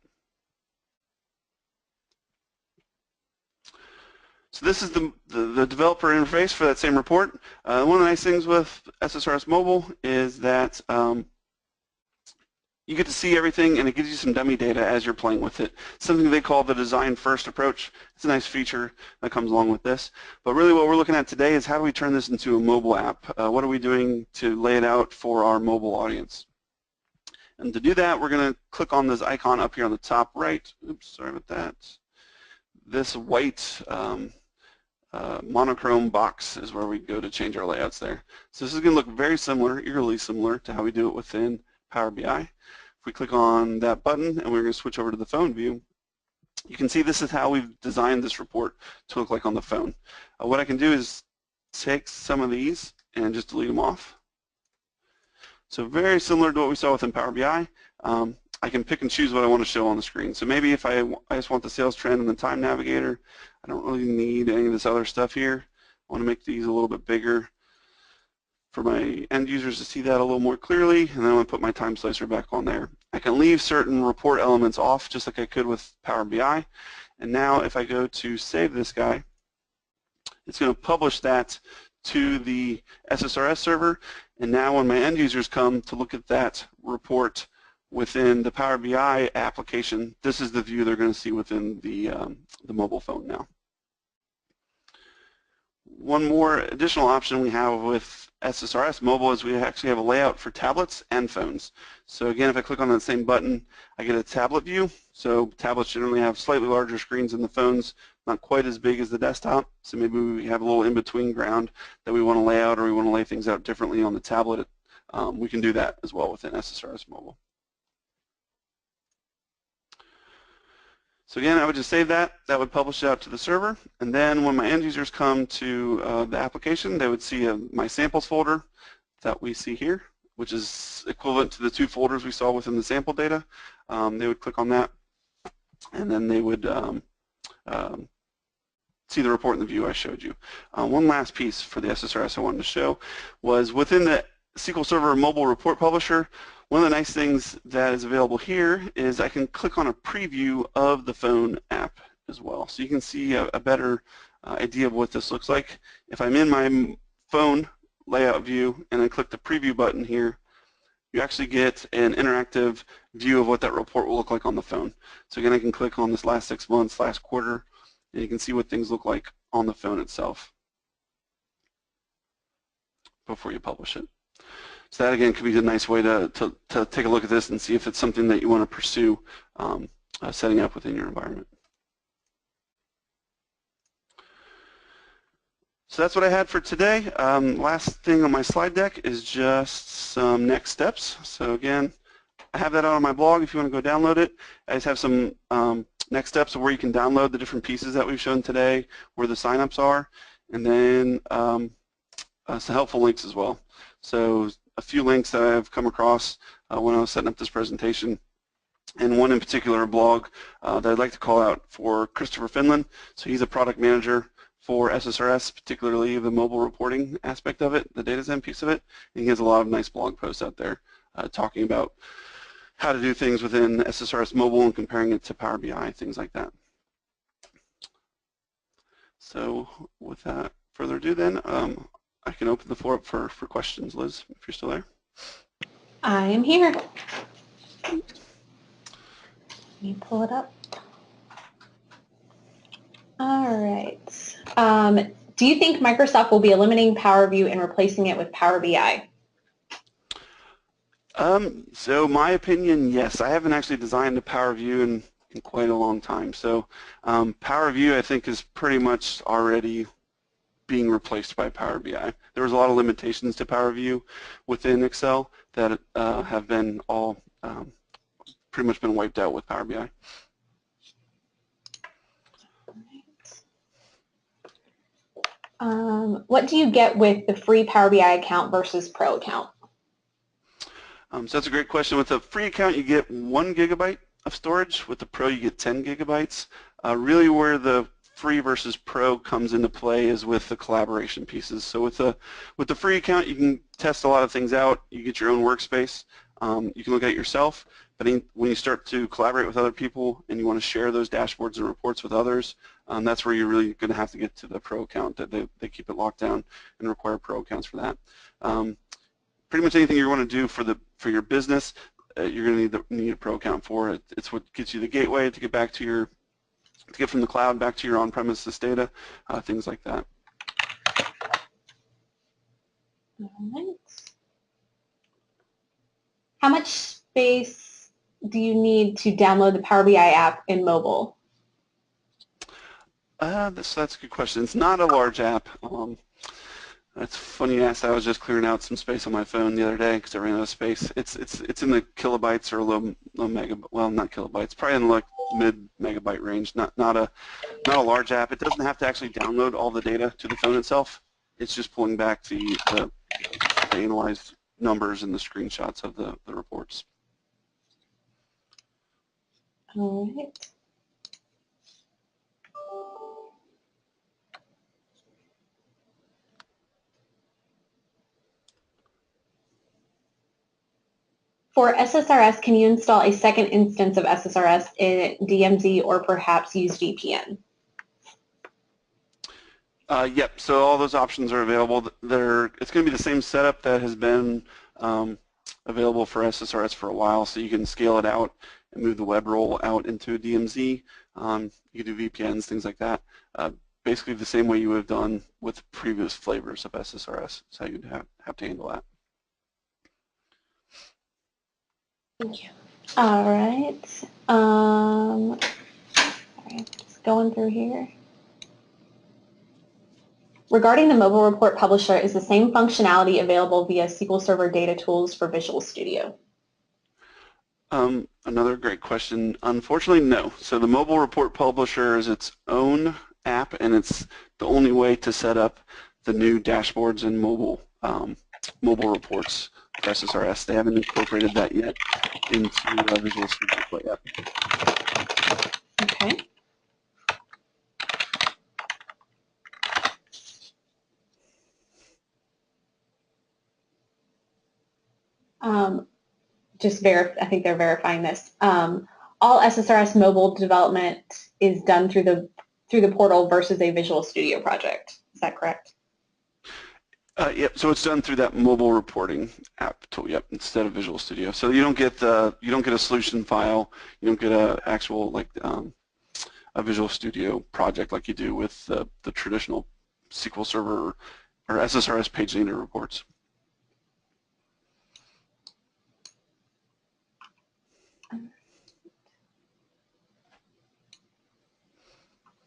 So this is the developer interface for that same report. One of the nice things with SSRS Mobile is that you get to see everything, and it gives you some dummy data as you're playing with it. Something they call the design first approach. It's a nice feature that comes along with this. But really what we're looking at today is how do we turn this into a mobile app? What are we doing to lay it out for our mobile audience? And to do that, we're going to click on this icon up here on the top right. Oops, sorry about that. This white monochrome box is where we go to change our layouts there. So this is going to look very similar, eerily similar to how we do it within Power BI. If we click on that button and we're going to switch over to the phone view, you can see this is how we've designed this report to look like on the phone. What I can do is take some of these and just delete them off. So very similar to what we saw within Power BI. I can pick and choose what I want to show on the screen. So maybe if I just want the sales trend and the time navigator, I don't really need any of this other stuff here. I want to make these a little bit bigger for my end users to see that a little more clearly, and then I'm going to put my time slicer back on there. I can leave certain report elements off just like I could with Power BI, and now if I go to save this guy, it's going to publish that to the SSRS server, and now when my end users come to look at that report within the Power BI application, this is the view they're going to see within the mobile phone now. One more additional option we have with SSRS Mobile is we actually have a layout for tablets and phones. So again, if I click on that same button, I get a tablet view. So tablets generally have slightly larger screens than the phones, not quite as big as the desktop. So maybe we have a little in-between ground that we want to lay out, or we want to lay things out differently on the tablet. We can do that as well within SSRS Mobile. So again, I would just save that. That would publish it out to the server. And then when my end users come to the application, they would see my samples folder that we see here, which is equivalent to the 2 folders we saw within the sample data. They would click on that, and then they would see the report in the view I showed you. One last piece for the SSRS I wanted to show was within the SQL Server mobile report publisher, one of the nice things that is available here is I can click on a preview of the phone app as well. So you can see a better idea of what this looks like. If I'm in my phone layout view and I click the preview button here, you actually get an interactive view of what that report will look like on the phone. So again, I can click on this last 6 months, last quarter, and you can see what things look like on the phone itself before you publish it. So that again could be a nice way to take a look at this and see if it's something that you want to pursue setting up within your environment. So that's what I had for today. Last thing on my slide deck is just some next steps. So again, I have that out on my blog if you want to go download it. I just have some next steps of where you can download the different pieces that we've shown today, where the signups are, and then some helpful links as well. So a few links that I've come across when I was setting up this presentation, and one in particular, a blog that I'd like to call out for Christopher Finland. So he's a product manager for SSRS, particularly the mobile reporting aspect of it, the data zen piece of it. And he has a lot of nice blog posts out there talking about how to do things within SSRS Mobile and comparing it to Power BI, things like that. So without further ado then, I can open the floor up for questions. Liz, if you're still there. I am here. Let me pull it up. All right. Do you think Microsoft will be eliminating Power View and replacing it with Power BI? So my opinion, yes. I haven't actually designed a Power View in quite a long time. So Power View, I think, is pretty much already being replaced by Power BI. There was a lot of limitations to Power View within Excel that have been all pretty much been wiped out with Power BI. What do you get with the free Power BI account versus Pro account? So that's a great question. With the free account, you get 1 gigabyte of storage. With the Pro, you get 10 gigabytes. Really where the free versus Pro comes into play is with the collaboration pieces. So with the free account, you can test a lot of things out. You get your own workspace. You can look at it yourself. But when you start to collaborate with other people and you want to share those dashboards and reports with others, that's where you're really going to have to get to the Pro account. That they keep it locked down and require Pro accounts for that. Pretty much anything you want to do for your business, you're going to need a Pro account for it. It's what gets you the gateway to get back to get from the cloud back to your on-premises data, things like that. All right. How much space do you need to download the Power BI app in mobile? That's a good question. It's not a large app. That's funny you asked. I was just clearing out some space on my phone the other day because I ran out of space. It's in the kilobytes or low megabyte. Well, not kilobytes. Probably in the like mid megabyte range. Not a large app. It doesn't have to actually download all the data to the phone itself. It's just pulling back the analyzed numbers and the screenshots of the reports. All right. For SSRS, can you install a second instance of SSRS in DMZ or perhaps use VPN? Yep, so all those options are available. It's going to be the same setup that has been available for SSRS for a while, so you can scale it out and move the web role out into a DMZ. You can do VPNs, things like that. Basically the same way you would have done with previous flavors of SSRS. That's how you'd have to handle that. Thank you. All right. Just going through here. Regarding the mobile report publisher, is the same functionality available via SQL Server data tools for Visual Studio? Another great question. Unfortunately, no. So the mobile report publisher is its own app, and it's the only way to set up the new dashboards and mobile reports for SSRS. They haven't incorporated that yet into Visual Studio quite yet. Okay. I think they're verifying this. All SSRS mobile development is done through the portal versus a Visual Studio project. Is that correct? Yep. So it's done through that mobile reporting app tool. Yep. Instead of Visual Studio. So you don't get a solution file. You don't get a actual a Visual Studio project like you do with the traditional SQL Server or SSRS page data reports.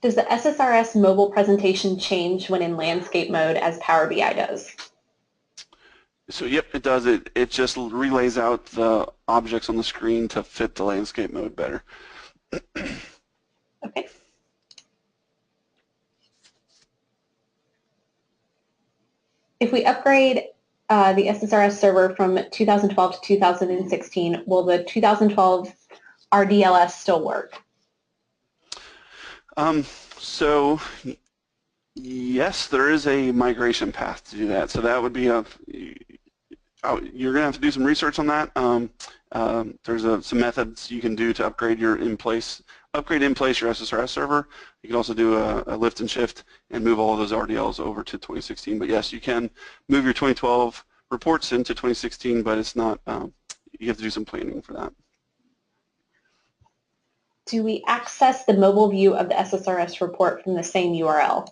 Does the SSRS mobile presentation change when in landscape mode as Power BI does? So yep, it does. It just relays out the objects on the screen to fit the landscape mode better. Okay. If we upgrade the SSRS server from 2012 to 2016, will the 2012 RDLS still work? So yes, there is a migration path to do that. So that would be you're going to have to do some research on that. There's some methods you can do to upgrade in place your SSRS server. You can also do a lift and shift and move all of those RDLs over to 2016. But yes, you can move your 2012 reports into 2016, but it's not. You have to do some planning for that. Do we access the mobile view of the SSRS report from the same URL?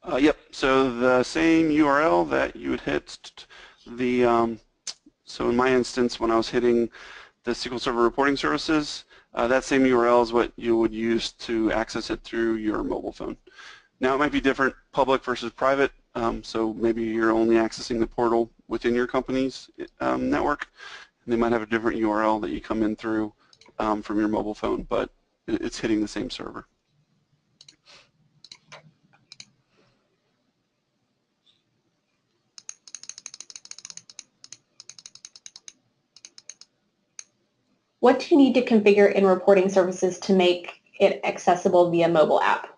Yep, so the same URL that you would hit so in my instance when I was hitting the SQL Server reporting services, that same URL is what you would use to access it through your mobile phone. Now it might be different public versus private, so maybe you're only accessing the portal within your company's network, and they might have a different URL that you come in through from your mobile phone, but it's hitting the same server. What do you need to configure in reporting services to make it accessible via mobile app?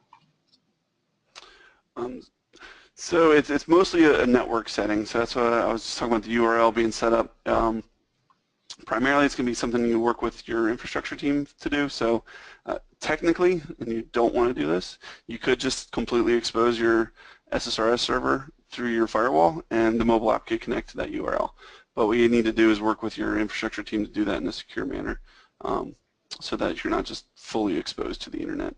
So it's mostly a network setting. So that's what I was just talking about, the URL being set up. Primarily, it's going to be something you work with your infrastructure team to do. So technically, and you don't want to do this, you could just completely expose your SSRS server through your firewall, and the mobile app could connect to that URL. But what you need to do is work with your infrastructure team to do that in a secure manner, so that you're not just fully exposed to the internet.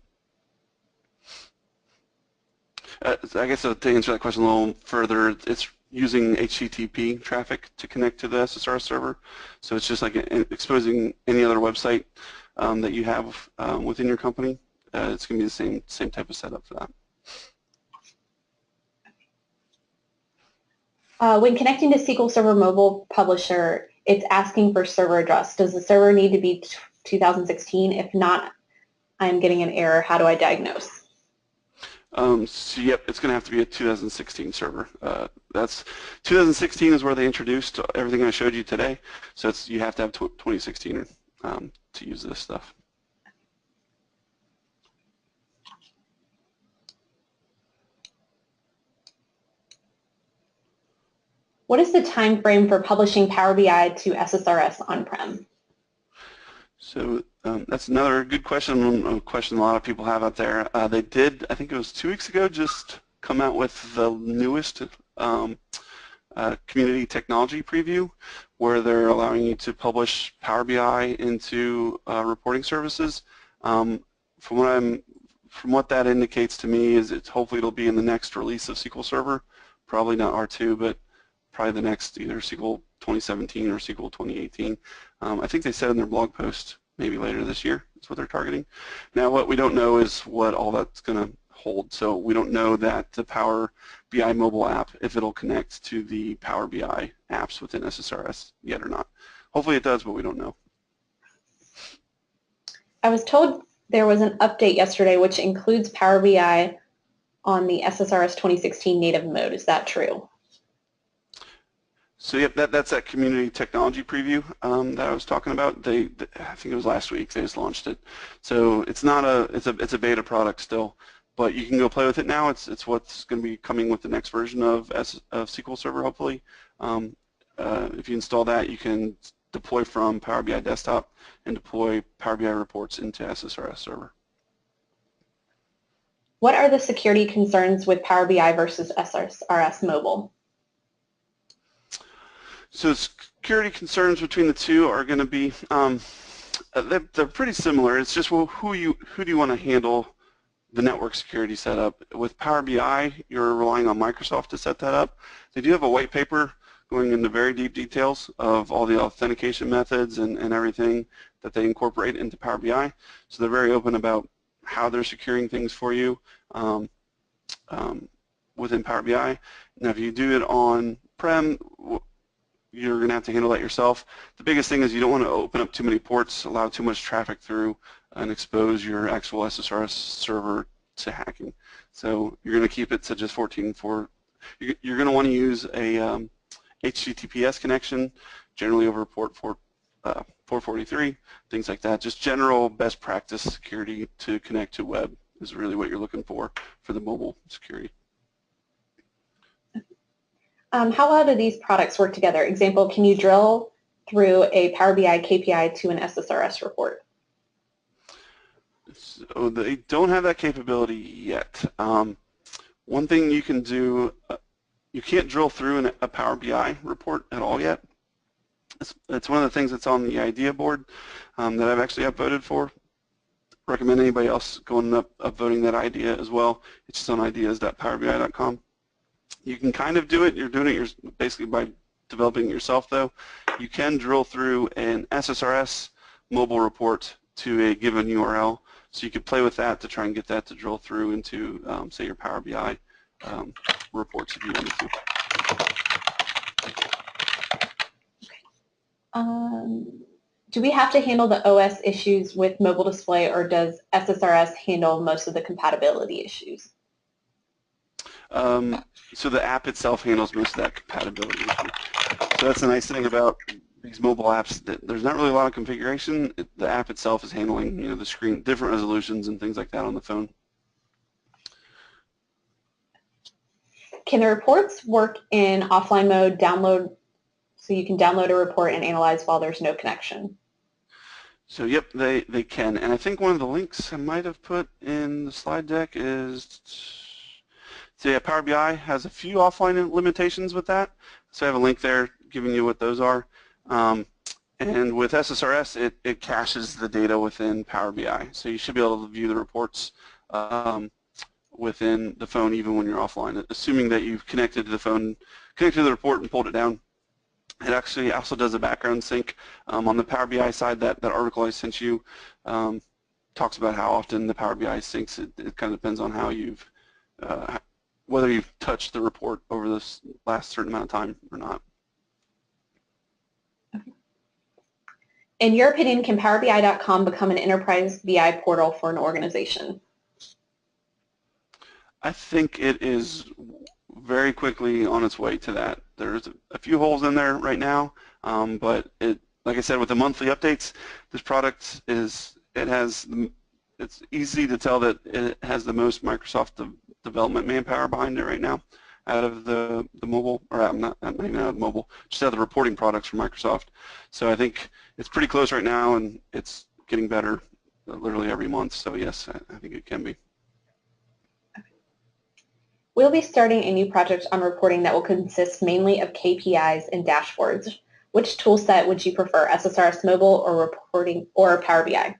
I guess to answer that question a little further, it's using HTTP traffic to connect to the SSRS server. So it's just like exposing any other website that you have within your company. It's going to be the same type of setup for that. When connecting to SQL Server Mobile Publisher, it's asking for server address. Does the server need to be 2016? If not, I'm getting an error. How do I diagnose? So yep, it's going to have to be a 2016 server. That's 2016 is where they introduced everything I showed you today. So you have to have 2016 to use this stuff. What is the time frame for publishing Power BI to SSRS on-prem? So that's another good question, a question a lot of people have out there. They did, I think it was 2 weeks ago, just come out with the newest community technology preview, where they're allowing you to publish Power BI into reporting services. From what that indicates to me is hopefully it'll be in the next release of SQL Server, probably not R2, but probably the next either SQL 2017 or SQL 2018. I think they said in their blog post maybe later this year is what they're targeting. Now what we don't know is what all that's going to hold. So we don't know that the Power BI mobile app, if it'll connect to the Power BI apps within SSRS yet or not. Hopefully it does, but we don't know. I was told there was an update yesterday which includes Power BI on the SSRS 2016 native mode. Is that true? So yep, that's that community technology preview that I was talking about. I think it was last week they just launched it. So it's not it's a beta product still, but you can go play with it now. It's what's going to be coming with the next version of SQL Server hopefully. If you install that, you can deploy from Power BI Desktop and deploy Power BI reports into SSRS Server. What are the security concerns with Power BI versus SSRS Mobile? So security concerns between the two are going to be, they're pretty similar. It's just, well, who do you want to handle the network security setup? With Power BI, you're relying on Microsoft to set that up. They do have a white paper going into very deep details of all the authentication methods and everything that they incorporate into Power BI. So they're very open about how they're securing things for you within Power BI. Now, if you do it on-prem, you're going to have to handle that yourself. The biggest thing is you don't want to open up too many ports, allow too much traffic through, and expose your actual SSRS server to hacking. So you're going to keep it to just 14.4. You're going to want to use a HTTPS connection, generally over port 443, things like that. Just general best practice security to connect to web is really what you're looking for the mobile security. How well do these products work together? Example, can you drill through a Power BI KPI to an SSRS report? So they don't have that capability yet. One thing you can do, you can't drill through a Power BI report at all yet. It's one of the things that's on the idea board that I've actually upvoted for. Recommend anybody else going up upvoting that idea as well. It's just on ideas.powerbi.com. You can kind of do it. You're doing it basically by developing it yourself, though. You can drill through an SSRS mobile report to a given URL. So you could play with that to try and get that to drill through into, say, your Power BI reports if you wanted to. Do we have to handle the OS issues with mobile display, or does SSRS handle most of the compatibility issues? So the app itself handles most of that compatibility issue. So that's the nice thing about these mobile apps, that there's not really a lot of configuration. The app itself is handling, the screen, different resolutions and things like that on the phone. Can the reports work in offline mode, download, so you can download a report and analyze while there's no connection? So yep, they can. And I think one of the links I might have put in the slide deck is, so yeah, Power BI has a few offline limitations with that. So I have a link there giving you what those are. And with SSRS, it caches the data within Power BI. So you should be able to view the reports within the phone even when you're offline, assuming that you've connected to the phone, connected to the report and pulled it down. It actually also does a background sync. On the Power BI side, that article I sent you talks about how often the Power BI syncs. It kind of depends on how you've, whether you've touched the report over this last certain amount of time or not. In your opinion, can PowerBI.com become an enterprise BI portal for an organization? I think it is very quickly on its way to that. There's a few holes in there right now, but like I said, with the monthly updates, this product it's easy to tell that it has the most Microsoft development manpower behind it right now. out of the mobile, or not even out of the mobile, just out of the reporting products from Microsoft. So I think it's pretty close right now, and it's getting better literally every month. So yes, I think it can be. We'll be starting a new project on reporting that will consist mainly of KPIs and dashboards. Which tool set would you prefer, SSRS Mobile or reporting or Power BI?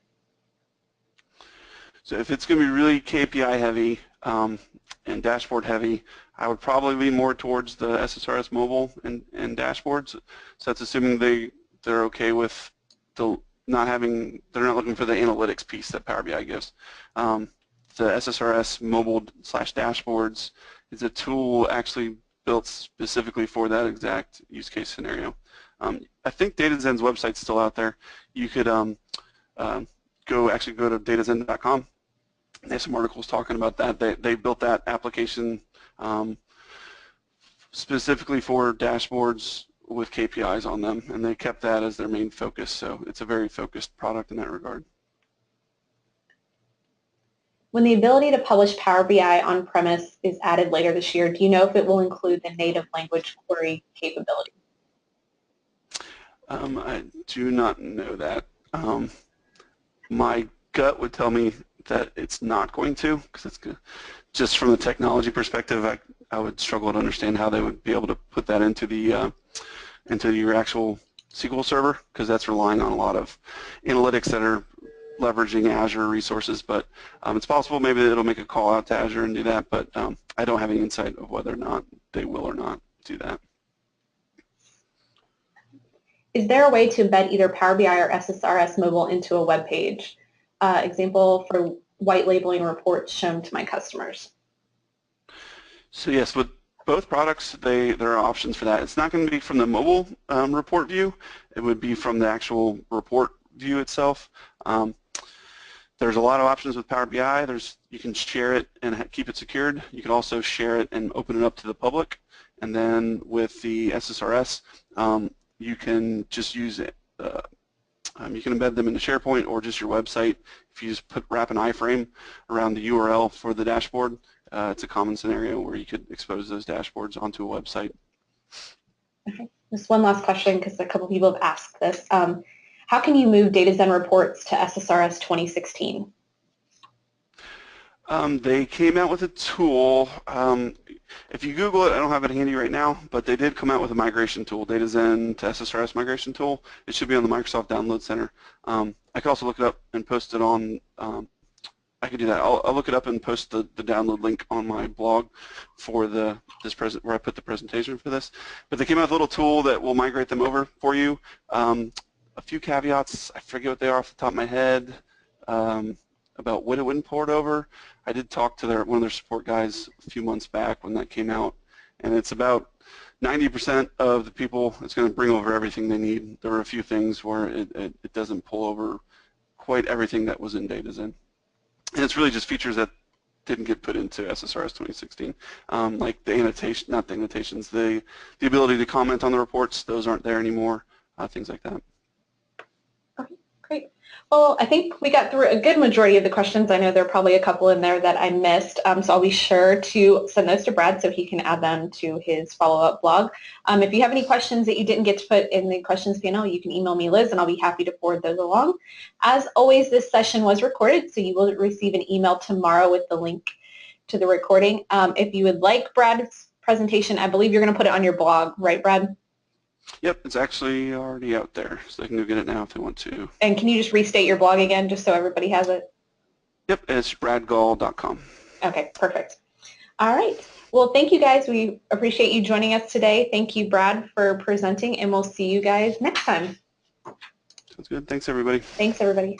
So if it's going to be really KPI heavy and dashboard heavy, I would probably lean more towards the SSRS Mobile and dashboards. So that's assuming they're okay with they're not looking for the analytics piece that Power BI gives. The SSRS Mobile / dashboards is a tool actually built specifically for that exact use case scenario. I think DataZen's website's still out there. You could go to datazen.com. They have some articles talking about that. They built that application specifically for dashboards with KPIs on them, and they kept that as their main focus. So it's a very focused product in that regard. When the ability to publish Power BI on-premise is added later this year, do you know if it will include the native language query capability? I do not know that. My gut would tell me that it's not going to, because it's just from the technology perspective, I would struggle to understand how they would be able to put that into your actual SQL server, because that's relying on a lot of analytics that are leveraging Azure resources. But it's possible maybe it'll make a call out to Azure and do that, but I don't have any insight of whether or not they will or not do that. Is there a way to embed either Power BI or SSRS Mobile into a web page? Example for white labeling reports shown to my customers. So yes, with both products, there are options for that. It's not going to be from the mobile report view. It would be from the actual report view itself. There's a lot of options with Power BI. You can share it and keep it secured. You can also share it and open it up to the public. And then with the SSRS, you can just use it. You can embed them into SharePoint or just your website. If you just wrap an iframe around the URL for the dashboard, it's a common scenario where you could expose those dashboards onto a website. Okay. Just one last question, because a couple people have asked this. How can you move DataZen reports to SSRS 2016? They came out with a tool. If you Google it, I don't have it handy right now, but they did come out with a migration tool, DataZen to SSRS migration tool. It should be on the Microsoft Download Center. I could also look it up and post it on, I could do that. I'll look it up and post the download link on my blog for where I put the presentation for this. But they came out with a little tool that will migrate them over for you. A few caveats, I forget what they are off the top of my head, about what it wouldn't port over. I did talk to one of their support guys a few months back when that came out, and it's about 90% of the people it's going to bring over everything they need. There are a few things where it doesn't pull over quite everything that was in DataZen. And it's really just features that didn't get put into SSRS 2016, like the annotation, not the annotations, the ability to comment on the reports. Those aren't there anymore, things like that. Okay, great. Well, I think we got through a good majority of the questions. I know there are probably a couple in there that I missed, so I'll be sure to send those to Brad so he can add them to his follow-up blog. If you have any questions that you didn't get to put in the questions panel, you can email me, Liz, and I'll be happy to forward those along. As always, this session was recorded, so you will receive an email tomorrow with the link to the recording. If you would like Brad's presentation, I believe you're going to put it on your blog, right, Brad? Yep, it's actually already out there, so they can go get it now if they want to. And can you just restate your blog again, just so everybody has it? Yep, it's bradgall.com. Okay, perfect. All right. Well, thank you guys. We appreciate you joining us today. Thank you, Brad, for presenting, and we'll see you guys next time. Sounds good. Thanks, everybody. Thanks, everybody.